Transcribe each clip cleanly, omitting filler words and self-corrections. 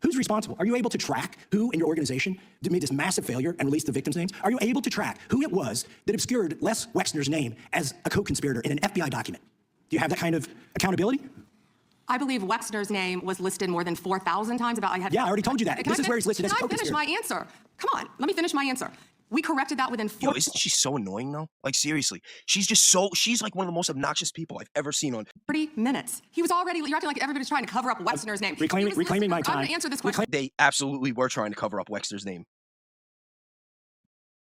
Who's responsible? Are you able to track who in your organization made this massive failure and released the victims' names? Are you able to track who it was that obscured Les Wexner's name as a co-conspirator in an FBI document? Do you have that kind of accountability? I believe Wexner's name was listed more than 4,000 times. Yeah, I already told you that. This is where he's listed as a co-conspirator. Can I finish my answer? Come on, let me finish my answer. We corrected that within 4. Yo, isn't she so annoying though? Like seriously, she's like one of the most obnoxious people I've ever seen on 30 minutes. He was already, you're acting like everybody's trying to cover up Wexner's name. Reclaiming my time. I'm gonna answer this question. They absolutely were trying to cover up Wexner's name.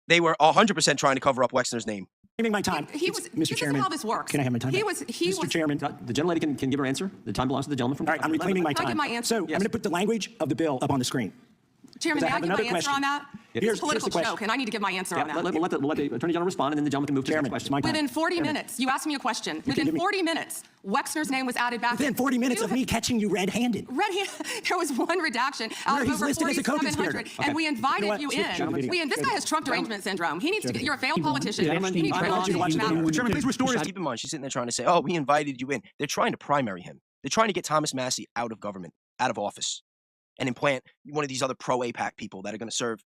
They were 100% trying to cover up Wexner's name. Reclaiming my time. Mr. Chairman, how this works. Can I have my time? Mr. Chairman, the gentlelady can give her answer. The time belongs to the gentleman from. All right, I'm reclaiming my time. So I'm going to put the language of the bill up on the screen. Chairman, may I give my answer on that? Here's a political joke, and I need to give my answer on that. We'll let the Attorney General respond, and then the gentleman can move to the next question. Within 40 minutes, you asked me a question. Within 40 minutes, Wexner's name was added back. Within 40 minutes of me catching you red-handed. There was one redaction out of over 4,700, and we invited you in. This guy has Trump derangement syndrome. He needs to get. You're a failed politician. You need to Chairman, please restore his. Keep in mind, she's sitting there trying to say, "Oh, we invited you in." They're trying to primary him. They're trying to get Thomas Massie out of government, out of office, and implant one of these other pro-APAC people that are going to serve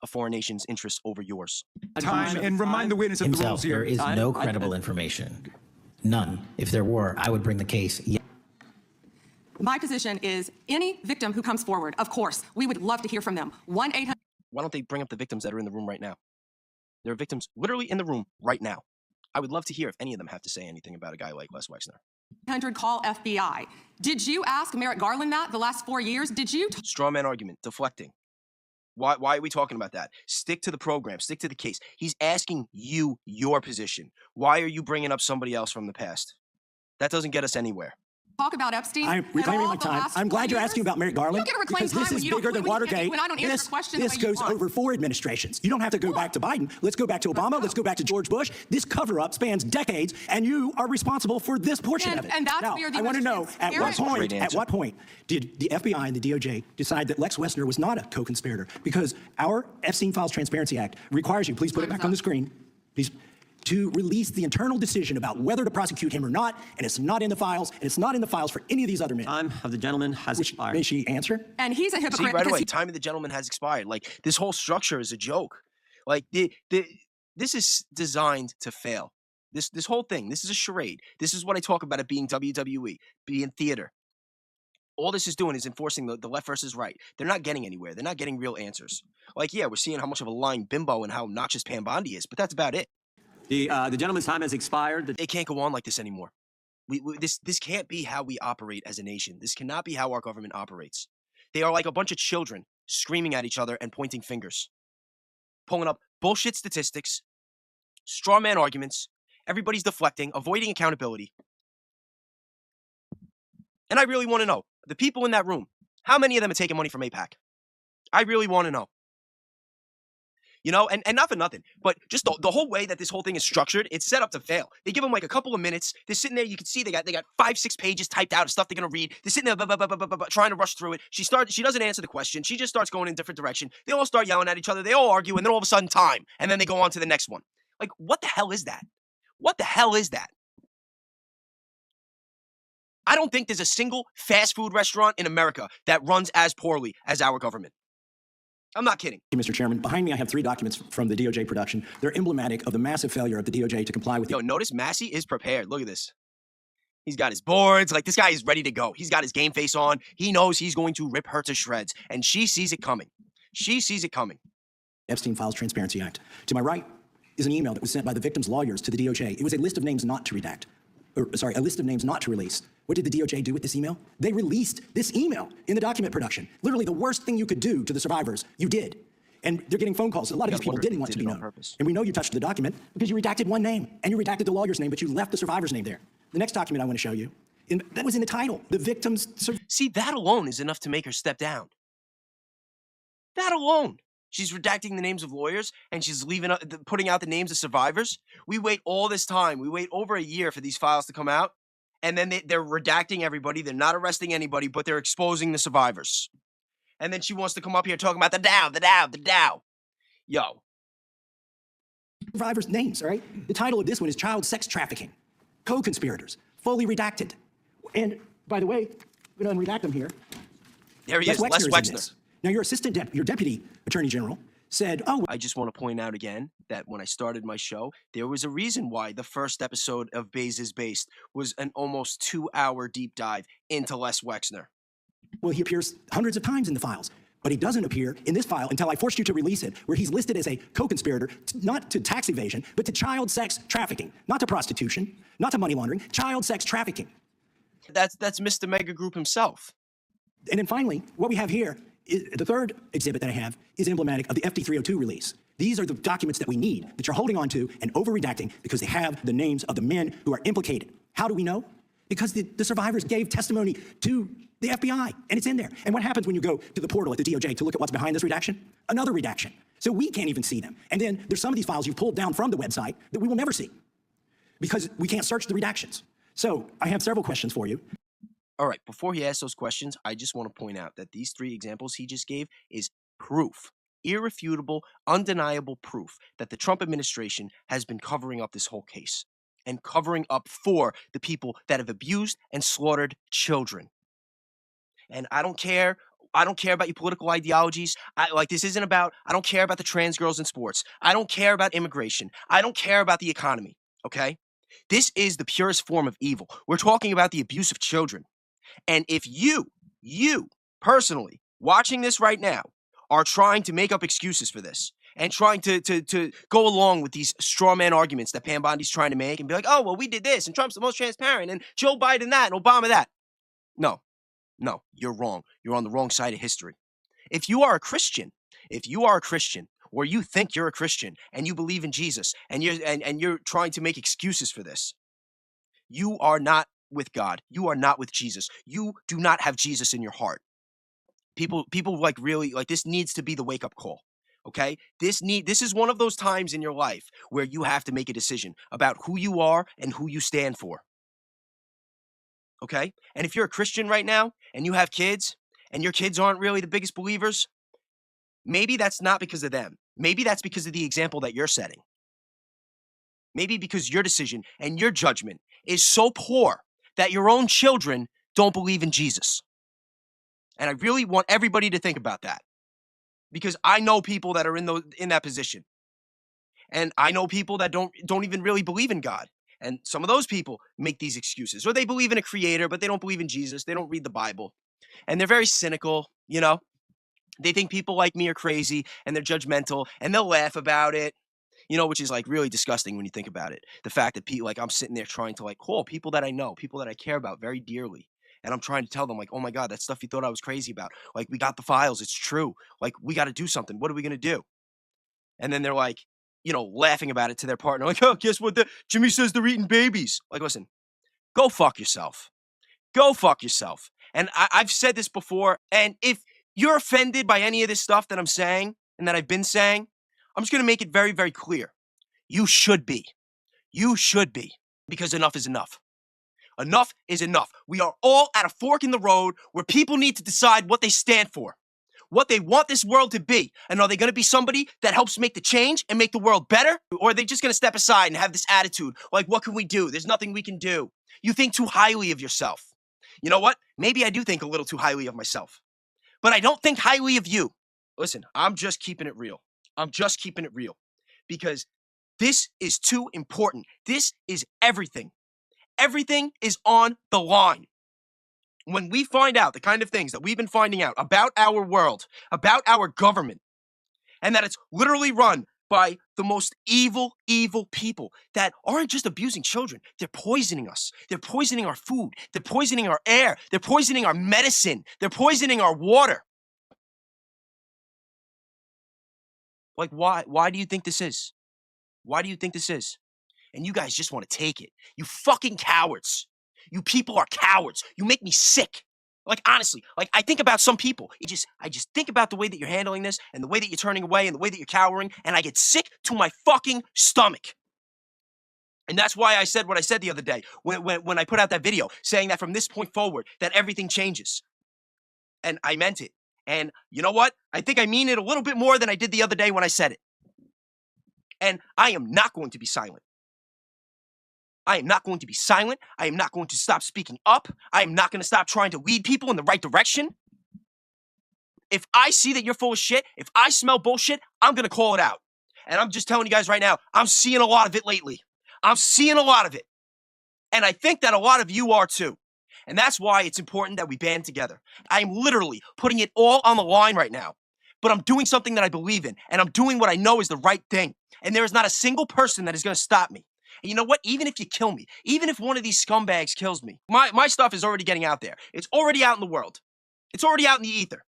a foreign nation's interests over yours. Time, and remind the witness of the rules here. There is no credible information. None. If there were, I would bring the case. My position is any victim who comes forward, of course, we would love to hear from them. 1-800. Why don't they bring up the victims that are in the room right now? There are victims literally in the room right now. I would love to hear if any of them have to say anything about a guy like Les Wexner. 100 call FBI. Did you ask Merrick Garland that the last 4 years? Did you? Straw man argument, deflecting. Why are we talking about that? Stick to the program, stick to the case. He's asking you your position. Why are you bringing up somebody else from the past? That doesn't get us anywhere. Talk about Epstein. I'm reclaiming my time. I'm glad you're asking about Merrick Garland. You don't get to reclaim because this is bigger than Watergate. When I don't answer questions this goes over 4 administrations. You don't have to go back to Biden. Let's go back to Obama. Let's go back to George Bush. This cover-up spans decades, and you are responsible for this portion of it. And that's now, where I want to know at what point did the FBI and the DOJ decide that Lex Wexner was not a co-conspirator? Because our Epstein Files Transparency Act requires you, please put it back on the screen, please, to release the internal decision about whether to prosecute him or not, and it's not in the files, and it's not in the files for any of these other men. Time of the gentleman has expired. May she answer? And he's a hypocrite. See, right away, time of the gentleman has expired. Like, this whole structure is a joke. Like, this is designed to fail. This whole thing, this is a charade. This is what I talk about it being WWE, being theater. All this is doing is enforcing the left versus right. They're not getting anywhere. They're not getting real answers. Like, yeah, we're seeing how much of a lying bimbo and how obnoxious Pam Bondi is, but that's about it. The gentleman's time has expired. It can't go on like this anymore. This can't be how we operate as a nation. This cannot be how our government operates. They are like a bunch of children screaming at each other and pointing fingers, pulling up bullshit statistics, straw man arguments. Everybody's deflecting, avoiding accountability. And I really want to know, the people in that room, how many of them are taking money from APAC? I really want to know. You know, and not for nothing, but just the whole way that this whole thing is structured, it's set up to fail. They give them like a couple of minutes. They're sitting there. You can see they got 5-6 pages typed out of stuff they're gonna read. They're sitting there trying to rush through it. She doesn't answer the question. She just starts going in a different direction. They all start yelling at each other. They all argue, and then all of a sudden, time, and then they go on to the next one. Like, what the hell is that? What the hell is that? I don't think there's a single fast food restaurant in America that runs as poorly as our government. I'm not kidding. Mr. Chairman, behind me I have 3 documents from the DOJ production. They're emblematic of the massive failure of the DOJ to comply with. Yo, notice Massie is prepared. Look at this. He's got his boards. Like, this guy is ready to go. He's got his game face on. He knows he's going to rip her to shreds. And she sees it coming. She sees it coming. Epstein Files Transparency Act. To my right is an email that was sent by the victim's lawyers to the DOJ. It was a list of names not to redact. A list of names not to release. What did the DOJ do with this email? They released this email in the document production. Literally the worst thing you could do to the survivors, you did. And they're getting phone calls. A lot of these people didn't want to be known. And we know you touched the document because you redacted one name, and you redacted the lawyer's name, but you left the survivor's name there. The next document I want to show you, that was in the title, the victim's... See, that alone is enough to make her step down. That alone. She's redacting the names of lawyers, and she's putting out the names of survivors. We wait all this time. We wait over a year for these files to come out, and then they're redacting everybody. They're not arresting anybody, but they're exposing the survivors. And then she wants to come up here talking about the Dow. Yo. Survivors' names, all right? The title of this one is Child Sex Trafficking. Co-conspirators, fully redacted. And, by the way, I'm going to unredact them here. There he is, Les is in Wexner. this. Now, your deputy attorney general said, oh, I just want to point out again that when I started my show, there was a reason why the first episode of Bayes is Based was an almost 2-hour deep dive into Les Wexner. well, he appears hundreds of times in the files, but he doesn't appear in this file until I forced you to release it, where he's listed as a co-conspirator, not to tax evasion, but to child sex trafficking, not to prostitution, not to money laundering, child sex trafficking. That's Mr. Mega Group himself. And then finally, what we have here, the third exhibit that I have is emblematic of the FD302 release. These are the documents that we need, that you're holding on to and over-redacting because they have the names of the men who are implicated. How do we know? Because the survivors gave testimony to the FBI, and it's in there. And what happens when you go to the portal at the DOJ to look at what's behind this redaction? Another redaction. So we can't even see them. And then there's some of these files you've pulled down from the website that we will never see because we can't search the redactions. So I have several questions for you. All right, before he asks those questions, I just want to point out that these 3 examples he just gave is proof, irrefutable, undeniable proof that the Trump administration has been covering up this whole case and covering up for the people that have abused and slaughtered children. And I don't care about your political ideologies. I don't care about the trans girls in sports. I don't care about immigration. I don't care about the economy, okay? This is the purest form of evil. We're talking about the abuse of children. And if you personally, watching this right now, are trying to make up excuses for this and trying to go along with these straw man arguments that Pam Bondi's trying to make and be like, oh, well, we did this and Trump's the most transparent and Joe Biden that and Obama that. No, you're wrong. You're on the wrong side of history. If you are a Christian, or you think you're a Christian and you believe in Jesus and you're trying to make excuses for this, you are not with God. You are not with Jesus. You do not have Jesus in your heart. People really this needs to be the wake-up call. Okay? This is one of those times in your life where you have to make a decision about who you are and who you stand for. Okay? And if you're a Christian right now and you have kids and your kids aren't really the biggest believers, maybe that's not because of them. Maybe that's because of the example that you're setting. Maybe because your decision and your judgment is so poor that your own children don't believe in Jesus. And I really want everybody to think about that. Because I know people that are in that position. And I know people that don't even really believe in God. And some of those people make these excuses. Or they believe in a creator, but they don't believe in Jesus. They don't read the Bible. And they're very cynical, you know. They think people like me are crazy and they're judgmental and they'll laugh about it. You know, which is really disgusting when you think about it. The fact that people, I'm sitting there trying to call people that I know, people that I care about very dearly. And I'm trying to tell them oh my God, that stuff you thought I was crazy about. We got the files. It's true. We got to do something. What are we going to do? And then they're laughing about it to their partner. Oh, guess what? Jimmy says they're eating babies. Listen, go fuck yourself. Go fuck yourself. And I've said this before. And if you're offended by any of this stuff that I'm saying and that I've been saying, I'm just going to make it very, very clear. You should be. You should be. Because enough is enough. Enough is enough. We are all at a fork in the road where people need to decide what they stand for, what they want this world to be. And are they going to be somebody that helps make the change and make the world better? Or are they just going to step aside and have this attitude what can we do? There's nothing we can do. You think too highly of yourself. You know what? Maybe I do think a little too highly of myself. But I don't think highly of you. Listen, I'm just keeping it real. I'm just keeping it real. Because this is too important. This is everything. Everything is on the line. When we find out the kind of things that we've been finding out about our world, about our government, and that it's literally run by the most evil, evil people that aren't just abusing children. They're poisoning us. They're poisoning our food. They're poisoning our air. They're poisoning our medicine. They're poisoning our water. Why do you think this is? Why do you think this is? And you guys just want to take it. You fucking cowards. You people are cowards. You make me sick. Honestly, I think about some people. I just think about the way that you're handling this and the way that you're turning away and the way that you're cowering, and I get sick to my fucking stomach. And that's why I said what I said the other day when I put out that video saying that from this point forward that everything changes. And I meant it. And you know what? I think I mean it a little bit more than I did the other day when I said it. And I am not going to be silent. I am not going to be silent. I am not going to stop speaking up. I am not going to stop trying to lead people in the right direction. if I see that you're full of shit, if I smell bullshit, I'm going to call it out. And I'm just telling you guys right now, I'm seeing a lot of it lately. I'm seeing a lot of it. And I think that a lot of you are too. And that's why it's important that we band together. I'm literally putting it all on the line right now. But I'm doing something that I believe in. And I'm doing what I know is the right thing. And there is not a single person that is going to stop me. And you know what? Even if you kill me, even if one of these scumbags kills me, my stuff is already getting out there. It's already out in the world. It's already out in the ether.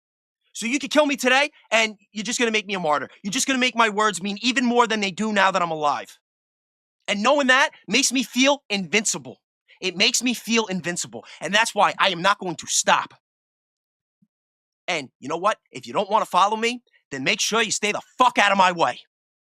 So you could kill me today, and you're just going to make me a martyr. You're just going to make my words mean even more than they do now that I'm alive. And knowing that makes me feel invincible. It makes me feel invincible. And that's why I am not going to stop. And you know what? If you don't want to follow me, then make sure you stay the fuck out of my way.